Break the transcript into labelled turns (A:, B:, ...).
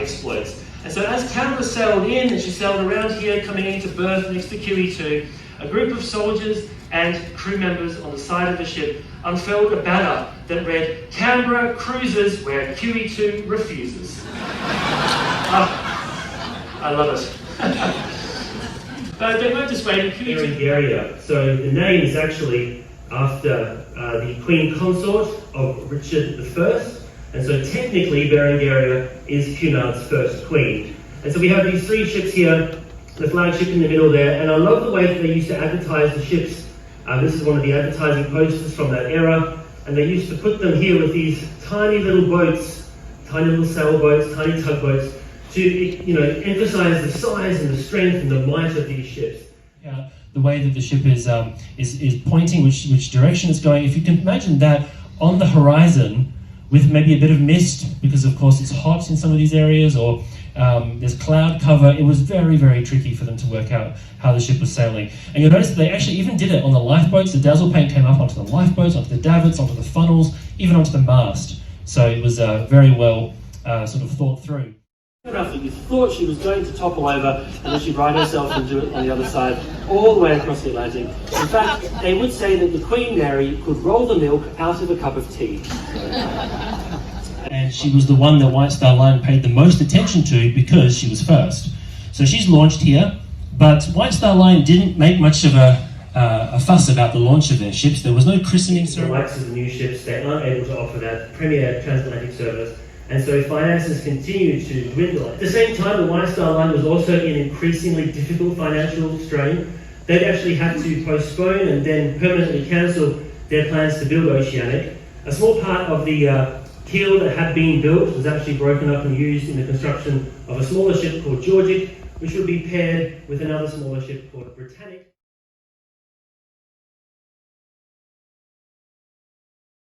A: exploits. And so as Canberra sailed in, and she sailed around here, coming into berth next to QE2, a group of soldiers and crew members on the side of the ship unfurled a banner that read, "Canberra cruises where QE2 refuses." I love it. But they weren't dissuaded.
B: Berengaria. So the name is actually after the Queen Consort of Richard I, and so technically Berengaria is Cunard's first queen. And so we have these three ships here, the flagship in the middle there, and I love the way that they used to advertise the ships. This is one of the advertising posters from that era, and they used to put them here with these tiny little boats, tiny little sailboats, tiny tugboats, to emphasize the size and the strength and the might of these ships.
C: Yeah, the way that the ship is pointing, which direction it's going. If you can imagine that on the horizon, with maybe a bit of mist, because of course it's hot in some of these areas, or there's cloud cover, it was very, very tricky for them to work out how the ship was sailing. And you'll notice that they actually even did it on the lifeboats. The dazzle paint came up onto the lifeboats, onto the davits, onto the funnels, even onto the mast. So it was very well sort of thought through.
A: Enough that you thought she was going to topple over and then she'd ride herself and do it on the other side, all the way across the Atlantic. In fact, they would say that the Queen Mary could roll the milk out of a cup of tea.
C: And she was the one that White Star Line paid the most attention to because she was first. So she's launched here, but White Star Line didn't make much of a fuss about the launch of their ships. There was no christening ceremony.
B: The likes of the new ships, they aren't able to offer that premier transatlantic service, and so finances continue to dwindle. At the same time, the White Star Line was also in increasingly difficult financial strain. They'd actually had to postpone and then permanently cancel their plans to build Oceanic. A small part of the keel that had been built was actually broken up and used in the construction of a smaller ship called Georgic, which would be paired with another smaller ship called Britannic.